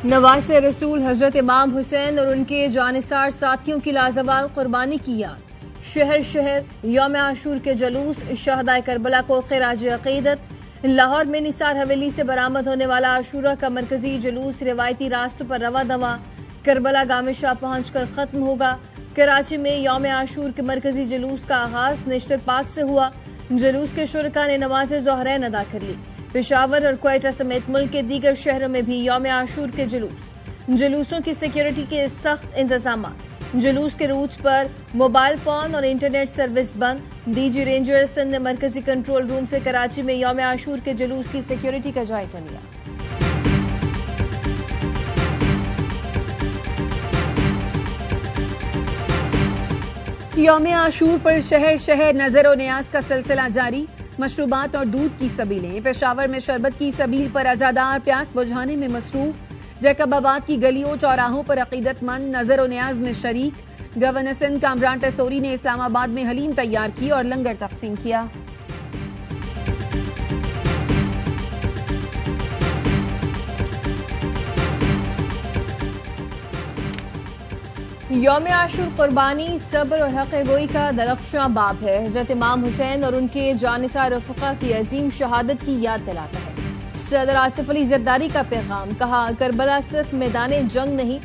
नवासे रसूल हजरत इमाम हुसैन और उनके जानिसार साथियों की लाजवाल कुर्बानी की याद। शहर शहर यौम आशूर के जुलूस, शहदाए करबला को खिराज अकीदत। लाहौर में निसार हवेली से बरामद होने वाला आशूरा का मरकजी जुलूस रिवायती रास्तों पर रवा दवा करबला गामे शाह पहुंचकर खत्म होगा। कराची में यौम आशूर के मरकजी जुलूस का आगाज निश्तर पाक से हुआ। जुलूस के शुरका ने नमाज ज़ोहरैन अदा कर ली। पेशावर और क्वेटा समेत मुल्क के दीगर शहरों में भी यौम आशूर के जुलूसों की सिक्योरिटी के सख्त इंतजाम। जुलूस के रूट पर मोबाइल फोन और इंटरनेट सर्विस बंद। डीजी रेंजर सिंध ने मरकजी कंट्रोल रूम से कराची में यौम आशूर के जुलूस की सिक्योरिटी का जायजा लिया। यौम आशूर पर शहर शहर नजर और न्याज का सिलसिला जारी। मशरूबात और दूध की सबीलें। पेशावर में शरबत की सबील पर अजादार प्यास बुझाने में मसरूफ। जैकबाबाद की गलियों चौराहों पर अकीदतमंद नजर और न्याज में शरीक। गवर्नर सिंध कामरान टेसोरी ने इस्लामाबाद में हलीम तैयार की और लंगर तकसीम किया। यौम आशूर कुर्बानी, सब्र और हक़ गोई का दरख्शां बाब है। हजरत इमाम हुसैन और उनके जानिसार रफ़क़ा की अजीम शहादत की याद दिलाता है। सदर आसिफ अली ज़रदारी का पैगाम, कहा करबला सिर्फ मैदान जंग नहीं,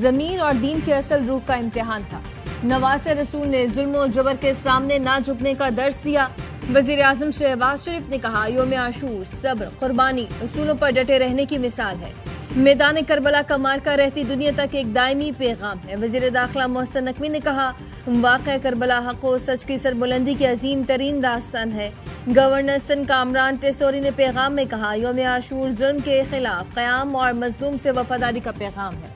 ज़मीन और दीन के असल रूह का इम्तिहान था। नवासे रसूल ने जुल्म और जबर के सामने ना झुकने का दर्स दिया। वज़ीर आज़म शहबाज शरीफ ने कहा यौम आशूर सब्र, कुर्बानी, असूलों पर डटे रहने की मिसाल है। मैदान करबला का मार्का रहती दुनिया तक एक दायमी पैगाम है। वज़ीर दाखिला मोहसिन नकवी ने कहा वाक़या करबला हक़ और सच की सरबुलंदी की अजीम तरीन दास्तान है। गवर्नर सिंध कामरान टेसोरी ने पैगाम में कहा यौम आशूर जुल्म के खिलाफ क़याम और मज़लूम से वफादारी का पैगाम है।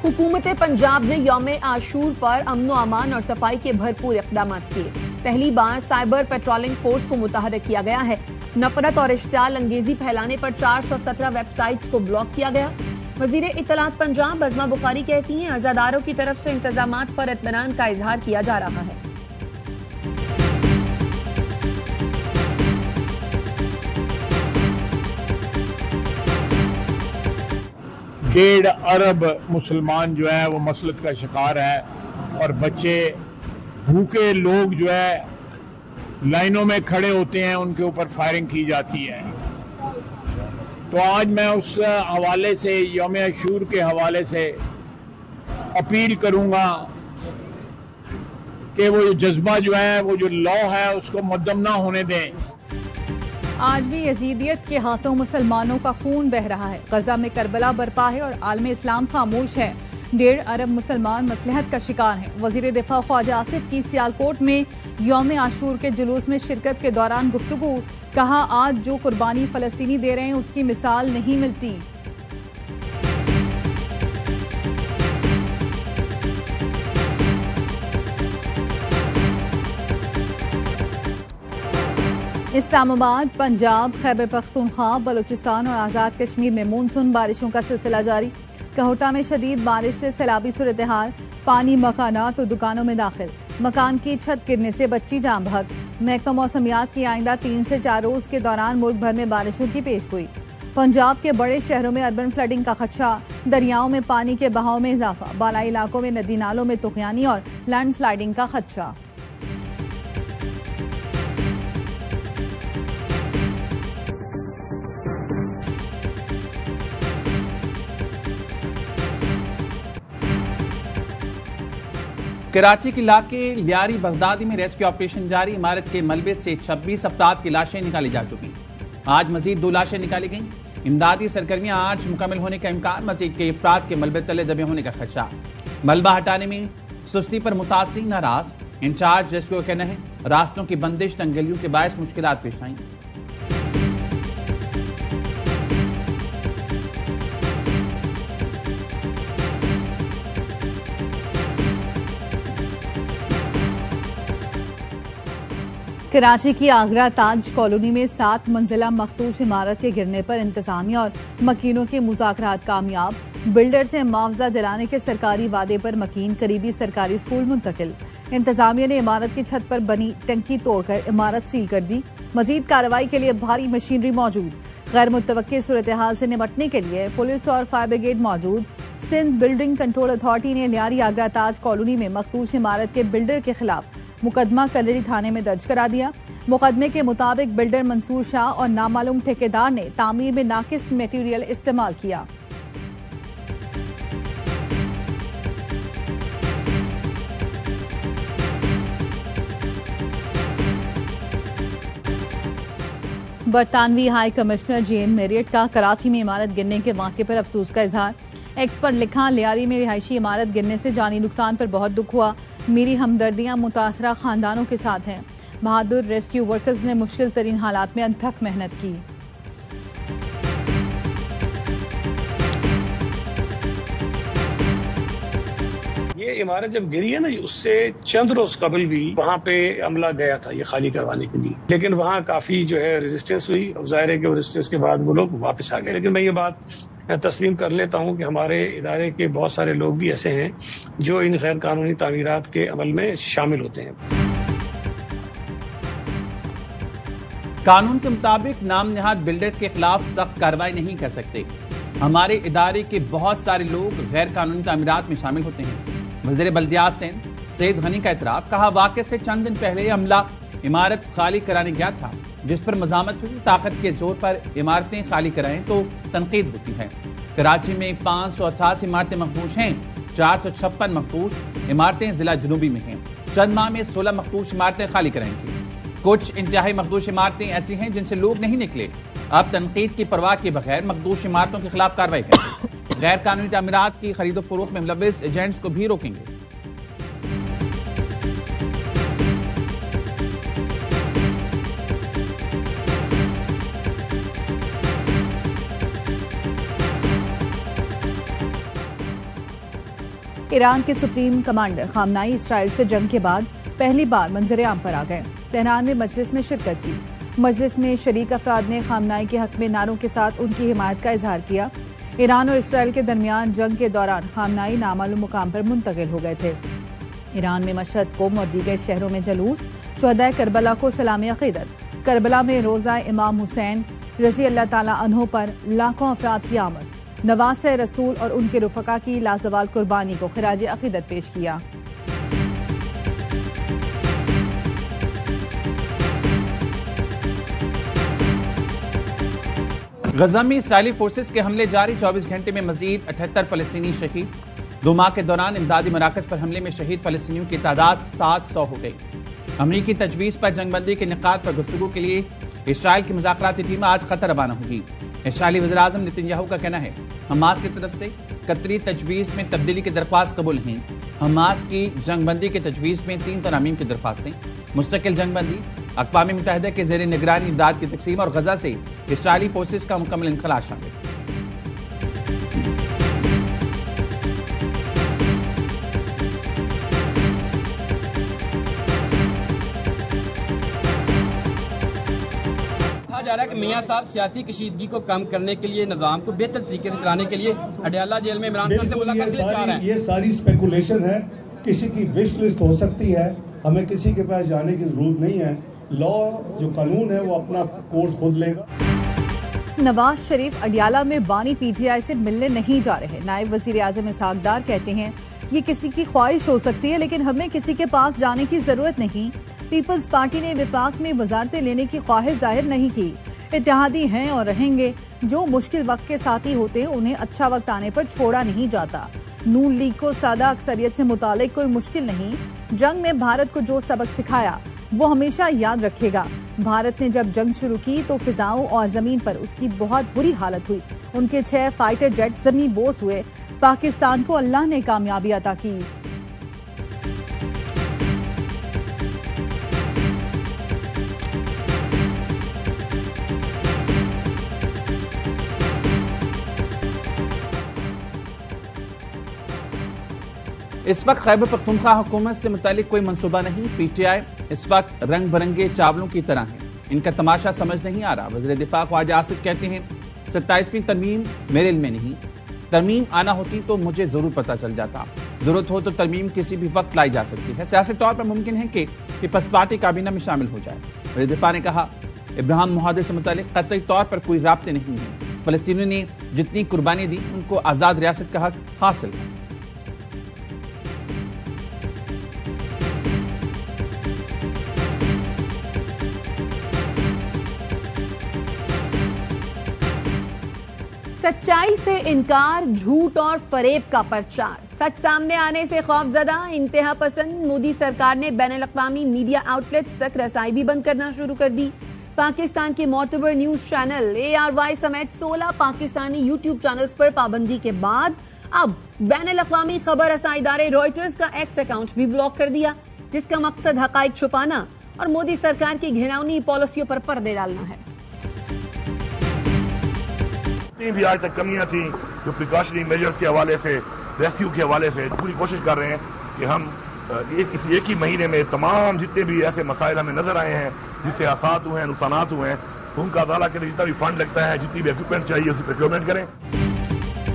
हुकूमत पंजाब ने यौम आशूर पर अमन अमान और सफाई के भरपूर इक़दाम किए। पहली बार साइबर पेट्रोलिंग फोर्स को मुतहर्रिक किया गया है। नफरत और इश्तियाल अंगेजी फैलाने पर 417 वेबसाइट्स को ब्लॉक किया गया। वजीर इत्तलात पंजाब बज़मा बुखारी कहती हैं अज़ादारों की तरफ से इंतजामात पर इत्मीनान का इजहार किया जा रहा है। 1.5 अरब मुसलमान जो है वो मसलत का शिकार है और बच्चे भूखे लोग जो है लाइनों में खड़े होते हैं, उनके ऊपर फायरिंग की जाती है। तो आज मैं उस हवाले से यौम आशूर के हवाले से अपील करूंगा कि वो जज्बा जो है, वो जो लॉ है, उसको मुद्दम ना होने दें। आज भी यजीदियत के हाथों मुसलमानों का खून बह रहा है। गजा में करबला बरपा है और आलम इस्लाम खामोश है। 1.5 अरब मुसलमान मसलहत का शिकार हैं। वजीर दिफा ख्वाजा आसिफ की सियालकोट में यौम आशूर के जुलूस में शिरकत के दौरान गुफ्तगू, कहा आज जो कुर्बानी फलस्तीनी दे रहे हैं उसकी मिसाल नहीं मिलती। इस्लामाबाद, पंजाब, खैबर पख्तूनख्वा, बलूचिस्तान और आज़ाद कश्मीर में मानसून बारिशों का सिलसिला जारी। कहौटा में शदीद बारिश से सैलाबी सूरत हाल, पानी मकानात और दुकानों में दाखिल। मकान की छत गिरने से बच्ची जाम बहक। महकमा मौसमियात की आइंदा 3 से 4 रोज के दौरान मुल्क भर में बारिशों की पेशगोई। पंजाब के बड़े शहरों में अर्बन फ्लडिंग का खदशा। दरियाओं में पानी के बहाव में इजाफा। बालाई इलाकों में नदी नालों में तुगयानी और लैंडस्लाइडिंग का खदशा। कराची के इलाके लियारी बगदादी में रेस्क्यू ऑपरेशन जारी। इमारत के मलबे से 26 अफराद की लाशें निकाली जा चुकी। आज मजीद 2 लाशें निकाली गईं। इमदादी सरगर्मियां आज मुकम्मल होने का इम्कान। मजीद के अफराद के मलबे तले दबे होने का खदशा। मलबा हटाने में सुस्ती पर मुतासिर नाराज। इंचार्ज रेस्क्यू कहना है रास्तों की बंदिश तंगलियों के बायस मुश्किलात पेश आई। कराची की आगरा ताज कॉलोनी में 7 मंजिला मखदूश इमारत के गिरने पर इंतजामिया और मकीनों के मुज़ाकरात कामयाब। बिल्डर से मुआवजा दिलाने के सरकारी वादे पर मकीन करीबी सरकारी स्कूल मुंतकिल। इंतजामिया ने इमारत की छत पर बनी टंकी तोड़कर इमारत सील कर दी। मजीद कार्रवाई के लिए भारी मशीनरी मौजूद। गैर मुतवक्की सूरत हाल से निपटने के लिए पुलिस और फायर ब्रिगेड मौजूद। सिंध बिल्डिंग कंट्रोल अथॉरिटी ने लियारी आगरा ताज कॉलोनी में मखदूश इमारत के बिल्डर के खिलाफ मुकदमा कलरी थाने में दर्ज करा दिया। मुकदमे के मुताबिक बिल्डर मंसूर शाह और नामालूम ठेकेदार ने तामीर में नाकिस मटेरियल इस्तेमाल किया। बरतानवी हाई कमिश्नर जेन मेरियट का कराची में इमारत गिरने के वाक़े पर अफसोस का इजहार। एक्स पर लिखा, लियारी में रिहायशी इमारत गिरने से जानी नुकसान पर बहुत दुख हुआ। मेरी हमदर्दियां मुतासरा खानदानों के साथ हैं। बहादुर रेस्क्यू वर्कर्स ने मुश्किल तरीन हालात में अनथक मेहनत की। ये इमारत जब गिरी है ना, उससे चंद रोज कबल भी वहाँ पे अमला गया था ये खाली करवाने के लिए, लेकिन वहाँ काफी जो है रेजिस्टेंस हुई। अब जाहिर है कि रेजिस्टेंस के बाद वो लोग वापस आ गए। लेकिन मैं ये बात तस्लीम कर लेता हूँ कि हमारे इदारे के बहुत सारे लोग भी ऐसे हैं जो इन गैर कानूनी तामीरात के अमल में शामिल होते हैं। कानून के मुताबिक नाम नहाद बिल्डर्स के खिलाफ सख्त कार्रवाई नहीं कर सकते। हमारे इदारे के बहुत सारे लोग गैर कानूनी तामीरात में शामिल होते हैं। वज़ीर बल्दियात सिंध सैयद गनी का एतराफ, कहा वाक़े से चंद दिन पहले अमला इमारत खाली कराने गया था, जिस पर मजामत हुई ताकत के जोर पर इमारतें खाली कराएं तो तनकीद होती है। कराची में 588 इमारतें मखदूश हैं, 456 मखदूश इमारतें जिला जुनूबी में हैं। चंद माह में 16 मखदूश इमारतें खाली कराएंगी। कुछ इंतहाई मखदूश इमारतें ऐसी हैं जिनसे लोग नहीं निकले। अब तनकीद की परवाह के बगैर मखदूश इमारतों के खिलाफ कार्रवाई करेंगे। गैर कानूनी तामीरात की खरीदो फरोख्त में मुलव्विस एजेंट्स को भी रोकेंगे। ईरान के सुप्रीम कमांडर खामनाई इसराइल से जंग के बाद पहली बार मंजर आम पर आ गए। तेहरान में मजलिस में शिरकत की। मजलिस में शरीक अफराद ने खामनाई के हक में नारों के साथ उनकी हिमायत का इजहार किया। ईरान और इसराइल के दरमियान जंग के दौरान खामनाई नामालूम मुकाम पर मुंतकिल हो गए थे। ईरान में मशहद, कोम और दीगर शहरों में जलूस। शुहदाए करबला को सलामी अकीदत। करबला में रोज़ा इमाम हुसैन रज़ी अल्लाह ताला अन्हो पर लाखों अफराद की आमद। नवासे रसूल और उनके रुफका की लाजवाल कुर्बानी को खिराज अकीदत पेश किया। गजा में इसराइली फोर्सेस के हमले जारी। 24 घंटे में मजीद 78 फलस्तीनी शहीद। 2 माह के दौरान इमदादी मराकज पर हमले में शहीद फलस्तीनियों की तादाद 700 हो गई। अमरीकी तजवीज़ पर जंगबंदी के निकात पर गुफ्तगू के लिए इसराइल की मुज़ाकराती टीम आज कतर रवाना होगी। इसराइली वज़ीर आज़म नेतन्याहू का कहना है हमास की तरफ से कतरी तजवीज़ में तब्दीली की दरख्वास्त कबूल नहीं। हमास की जंगबंदी के तजवीज़ में 3 तरामीम की दरख्वास्तें, मुस्तकिल जंगबंदी, अक़वाम मुत्तहिदा के ज़ेर निगरानी इमदाद की तकसीम और गजा से इसराइली फोर्सेस का मुकम्मल इनखला शामिल। जा रहा है कि मियां साहब सियासी कशीदगी को कम करने के लिए, निजाम को बेहतर तरीके से चलाने के लिए अडयाला जेल में इमरान खान से मुलाकात के लिए जा रहे हैं। ये सारी स्पेकुलेशन है, किसी की विश लिस्ट हो सकती है। हमें किसी के पास जाने की जरूरत नहीं है। लॉ जो कानून है वो अपना कोर्स खुद लेगा। नवाज शरीफ अडयाला में बानी पीटीआई से मिलने नहीं जा रहे। नायब वजीर आजम इसहाक डार कहते हैं ये किसी की ख्वाहिश हो सकती है, लेकिन हमें किसी के पास जाने की जरूरत नहीं। पीपल्स पार्टी ने विफाक में वजारतें लेने की ख्वाहिश जाहिर नहीं की। इत्तेहादी हैं और रहेंगे। जो मुश्किल वक्त के साथी होते हैं उन्हें अच्छा वक्त आने पर छोड़ा नहीं जाता। नून लीग को सादा अक्सरियत से मुतालिक कोई मुश्किल नहीं। जंग में भारत को जो सबक सिखाया वो हमेशा याद रखेगा। भारत ने जब जंग शुरू की तो फिजाओं और जमीन पर उसकी बहुत बुरी हालत हुई। उनके 6 फाइटर जेट जमीन बोस हुए। पाकिस्तान को अल्लाह ने कामयाबी अता की। इस वक्त खैबर पख्तूनख्वा हुकूमत से मुतालिक कोई मंसूबा नहीं। पीटीआई इस वक्त रंग बिरंगे चावलों की तरह है, इनका तमाशा समझ नहीं आ रहा। वज़ीर दिफा ख्वाजा आसिफ कहते हैं 27वीं तरमीम मेरे इल्म में नहीं, तरमीम आना होती तो मुझे जरूर पता चल जाता। जरूरत हो तो तरमीम किसी भी वक्त लाई जा सकती है। सियासी तौर पर मुमकिन है कि पीपल्स पार्टी काबीना में शामिल हो जाए। वज़ीर दिफा ने कहा, इब्राहिम मुहादे से मुतालिक कतई तौर पर कोई राब्ते नहीं है। फलस्तीनियों ने जितनी कुर्बानी दी उनको आजाद रियासत का हक हासिल है। सच्चाई से इनकार, झूठ और फरेब का प्रचार। सच सामने आने से खौफजदा इंतहा पसंद मोदी सरकार ने बैनुल-अक़वामी मीडिया आउटलेट्स तक रसाई भी बंद करना शुरू कर दी। पाकिस्तान के मोतबर न्यूज चैनल ARY समेत 16 पाकिस्तानी यूट्यूब चैनल्स पर पाबंदी के बाद अब बैनुल-अक़वामी खबर रसाई इदारे रॉयटर्स का एक्स अकाउंट भी ब्लॉक कर दिया, जिसका मकसद हकाइक छुपाना और मोदी सरकार की घिनौनी पॉलिसियों पर पर्दे डालना है। जितनी भी आज तक कमियां थी जो प्रिकॉशनरी मेजर्स के हवाले से, रेस्क्यू के हवाले से, पूरी कोशिश कर रहे हैं कि हम इस एक ही महीने में तमाम जितने भी ऐसे मसाइल हमें नजर आए हैं जिससे आसात हुए हैं, नुकसानात हुए हैं, उनका अदाला के लिए जितना भी फंड लगता है, जितनी भी इक्विपमेंट चाहिए उसकी प्रोक्योरमेंट करें।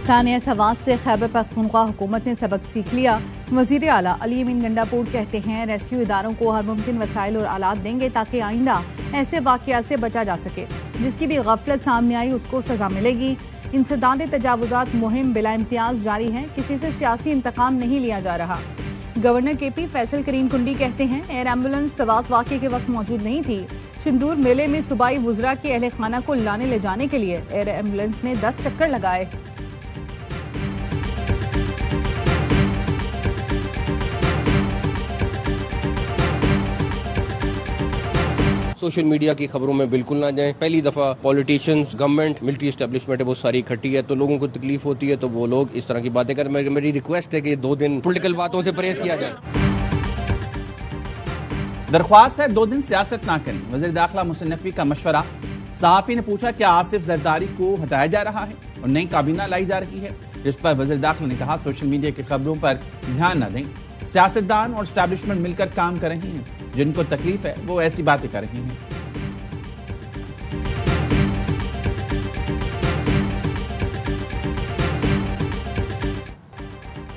सानिया सवात से खैबर पख्तूनख्वा हुकूमत ने सबक सीख लिया। वजीर आला अली अमीन गंडापुर कहते हैं, रेस्क्यू इदारों को हर मुमकिन वसाइल और आलात देंगे ताकि आइंदा ऐसे वाक़यात से बचा जा सके। जिसकी भी गफलत सामने आई उसको सजा मिलेगी। इंसदाद तजावुजात मुहिम बिला इम्तियाज जारी है, किसी से सियासी इंतकाम नहीं लिया जा रहा। गवर्नर KP फैसल करीम कुंडी कहते हैं, एयर एम्बुलेंस सवात वाक़े के वक्त मौजूद नहीं थी। सिंदूर मेले में सूबाई वुज़रा के अहले खाना को लाने ले जाने के लिए एयर एम्बुलेंस ने 10 चक्कर लगाए। सोशल मीडिया की खबरों में बिल्कुल ना जाएं। पहली दफा पॉलिटिशियंस, गवर्नमेंट, मिलिट्री एस्टेब्लिशमेंट है वो सारी इकट्ठी है, तो लोगों को तकलीफ होती है तो वो लोग इस तरह की बातें करें। मेरी रिक्वेस्ट है कि 2 दिन पॉलिटिकल बातों से परहेज किया जाए। दरख्वास्त है 2 दिन सियासत ना करें। वज़ीर दाखिला मोहसिन नकवी का मशवरा। सहाफी ने पूछा, क्या आसिफ जरदारी को हटाया जा रहा है और नई काबीना लाई जा रही है? इस पर वज़ीर दाखिला ने कहा, सोशल मीडिया की खबरों पर ध्यान न दें। सियासतदान और एस्टैब्लिशमेंट मिलकर काम कर रही हैं, जिनको तकलीफ है वो ऐसी बातें कर रही हैं।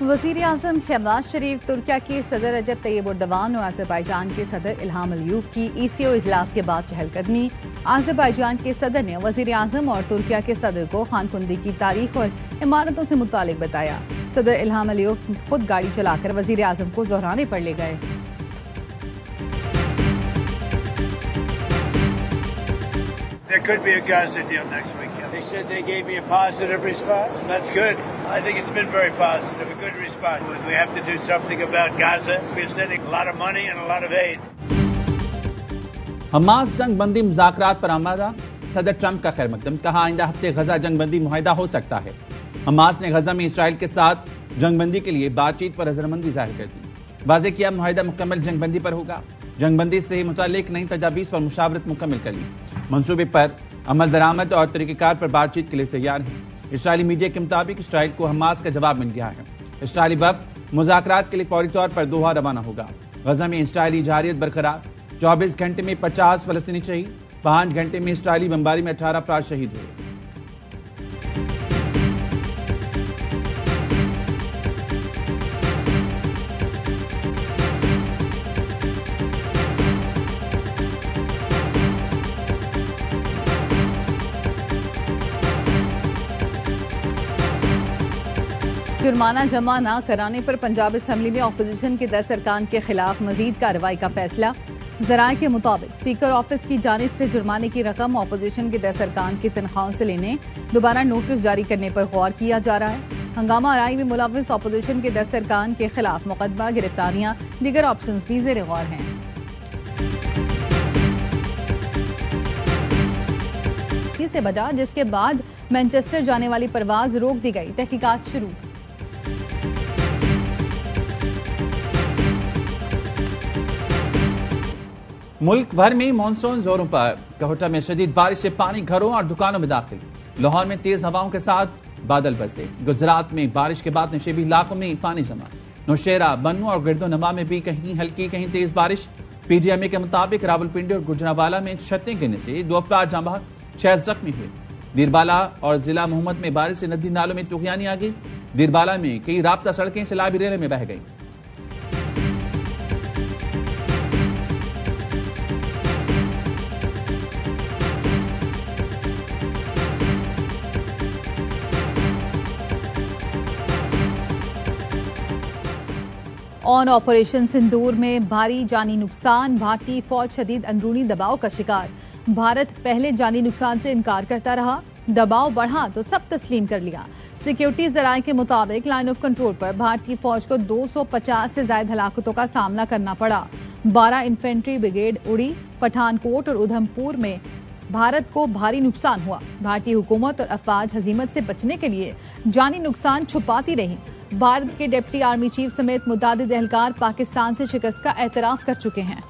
वज़ीर आज़म शहबाज शरीफ, तुर्किया के सदर रजब तैयब एर्दोगान और आज़रबाईजान के सदर इल्हाम अलियव की ECO इजलास के बाद चहलकदमी। आज़रबाईजान के सदर ने वज़ीर आज़म और तुर्किया के सदर को खानकुंदी की तारीख और इमारतों से मुतालिक बताया। सदर इल्हाम अलियव खुद गाड़ी चलाकर वज़ीर आज़म को ज़ोहराने पर ले गए। There could be a Gaza deal next week. They said they gave me a positive response. That's good. I think it's been very positive, a good response. We have to do something about Gaza. We're sending a lot of money and a lot of aid. Hamas जंग बंदी मुज़ाकरात पर आमादा। सदर Trump का खैर मकदम। कहा, आइंदा हफ्ते गजा जंग बंदी मुआहिदा हो सकता है। हमास ने गजा में इसराइल के साथ जंग बंदी के लिए बातचीत पर रजामंदी जाहिर कर दी। वाज़े किया, मुआहिदा मुकम्मल जंग बंदी पर होगा। जंग बंदी से मुतालिक नई तजावीज़ पर मुशावरत मुकम्मल कर ली। मंसूबे पर अमल दरामद और तरीक़ेकार पर बातचीत के लिए तैयार है। इसराइली मीडिया के मुताबिक इसराइल को हमास का जवाब मिल गया है। इसराइली वफ़द मुज़ाकरात के लिए फौरी तौर पर दोहा रवाना होगा। गजा में इसराइली जारियत बरकरार। 24 घंटे में 50 फलस्तीनी शहीद। 5 घंटे में इसराइली बमबारी में 18 अफराद शहीद हुए। जुर्माना जमा न कराने पर पंजाब असम्बली में अपोजिशन के 10 अरकान के खिलाफ मजीद कार्रवाई का फैसला। जराये के मुताबिक स्पीकर ऑफिस की जानिब से जुर्माने की रकम अपोजिशन के 10 अरकान की तनख्वाहों से लेने दोबारा नोटिस जारी करने पर गौर किया जा रहा है। हंगामा आराई में मुलव्विस अपोजिशन के 10 अरकान के खिलाफ मुकदमा, गिरफ्तारियां, दीगर ऑप्शन भी ज़ेर गौर हैं। से बजा, जिसके बाद मैनचेस्टर जाने वाली परवाज रोक दी गई। तहकीकात शुरू। मुल्क भर में मानसून जोरों पर। कहोटा में शदीद बारिश से पानी घरों और दुकानों में दाखिल। लाहौर में तेज हवाओं के साथ बादल बरसे। गुजरात में बारिश के बाद नशेबी इलाकों में पानी जमा। नौशेरा, बन्नू और गिरदो नमा में भी कहीं हल्की कहीं तेज बारिश। PGMA के मुताबिक रावलपिंडी और गुजरावाला में छतें गिरने से 2 अफराद जाँ बहक, 6 जख्मी हुए। दीरबाला और जिला मोहम्मद में बारिश से नदी नालों में तूफानी आ गई। दिरबाला में कई राब्ता सड़कें सैलाबी रेले में बह गई। ऑन ऑपरेशन सिंदूर में भारी जानी नुकसान, भारतीय फौज शदीद अंदरूनी दबाव का शिकार। भारत पहले जानी नुकसान से इनकार करता रहा, दबाव बढ़ा तो सब तस्लीम कर लिया। सिक्योरिटी जराये के मुताबिक लाइन ऑफ कंट्रोल पर भारतीय फौज को 250 से ज्यादा हलाकतों का सामना करना पड़ा। 12 इन्फेंट्री ब्रिगेड उड़ी। पठानकोट और उधमपुर में भारत को भारी नुकसान हुआ। भारतीय हुकूमत और अफवाज हजीमत से बचने के लिए जानी नुकसान छुपाती रही। भारत के डिप्टी आर्मी चीफ समेत मुतादिद एहलकार पाकिस्तान से शिकस्त का एतराफ कर चुके हैं।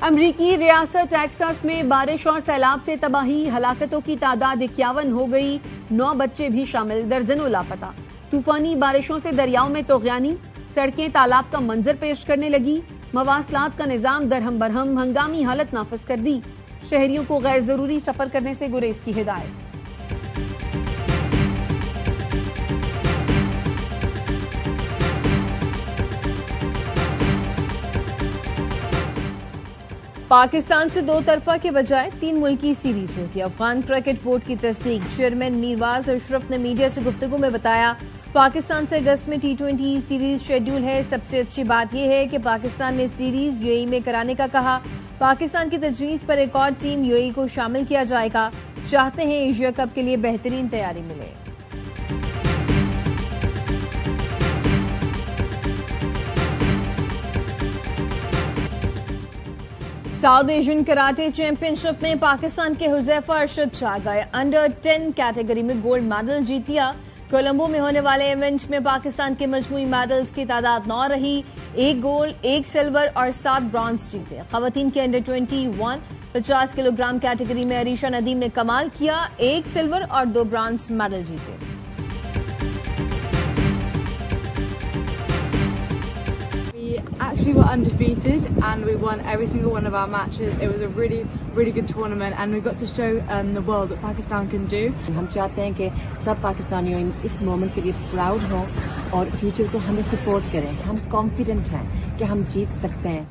अमरीकी रियासत टेक्सास में बारिश और सैलाब से तबाही, हलाकतों की तादाद 51 हो गई, 9 बच्चे भी शामिल, दर्जनों लापता। तूफानी बारिशों से दरियाओं में तोग़यानी, सड़कें तालाब का मंजर पेश करने लगी। मवासलात का निजाम दरहम बरहम, हंगामी हालत नाफिज कर दी। शहरियों को गैर जरूरी सफर करने से गुरेज की हिदायत। पाकिस्तान से 2 तरफा के बजाय 3 मुल्की सीरीज होगी। अफगान क्रिकेट बोर्ड की तस्दीक। चेयरमैन मीरवाज अशरफ ने मीडिया से गुफ्तगू में बताया, पाकिस्तान से अगस्त में T20 सीरीज शेड्यूल है। सबसे अच्छी बात यह है कि पाकिस्तान ने सीरीज यूएई में कराने का कहा। पाकिस्तान की तजवीज पर एक और टीम यूएई को शामिल किया जाएगा। चाहते हैं एशिया कप के लिए बेहतरीन तैयारी मिले। साउथ एशियन कराटे चैंपियनशिप में पाकिस्तान के हुजैफा अरशद छा गए। अंडर 10 कैटेगरी में गोल्ड मेडल जीत लिया। कोलंबो में होने वाले इवेंट में पाकिस्तान के मजमूई मेडल्स की तादाद 9 रही। 1 गोल्ड, 1 सिल्वर और 7 ब्रॉन्ज जीते। खवातीन के अंडर 21 50 किलोग्राम कैटेगरी में अरीशा नदीम ने कमाल किया। 1 सिल्वर और 2 ब्रॉन्ज मेडल जीते। Actually were undefeated and we won every single one of our matches. It was a really good tournament and we got to show the world what Pakistan can do. हम चाहते हैं कि सब पाकिस्तानियों इस moment के लिए प्राउड हों और फ्यूचर को हमें सपोर्ट करें। हम कॉन्फिडेंट हैं कि हम जीत सकते हैं।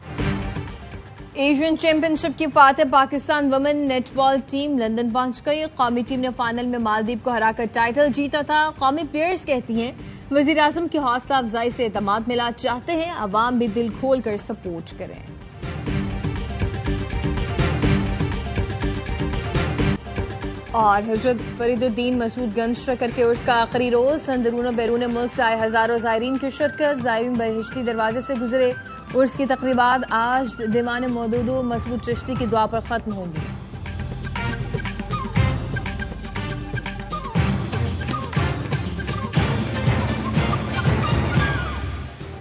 एशियन चैंपियनशिप की फातेह Pakistan women netball team London पहुंच गई। कौमी टीम ने फाइनल में मालदीव को हराकर टाइटल जीता था। कौमी प्लेयर्स कहती हैं, वजीर आजम की हौसला अफजाई से एतमाद मिला। चाहते हैं अवाम भी दिल खोल कर सपोर्ट करें। और हजरत फरीदुद्दीन मसूदगंज शकर के उर्स का आखिरी रोज। अंदरून बैरून मुल्क से आए हजारों जायरीन की शिरकत। जायरीन बहिश्ती दरवाजे से गुजरे। उर्स की तकरीबात आज दीवान मौदूद मसूद चिश्ती की दुआ पर खत्म होगी।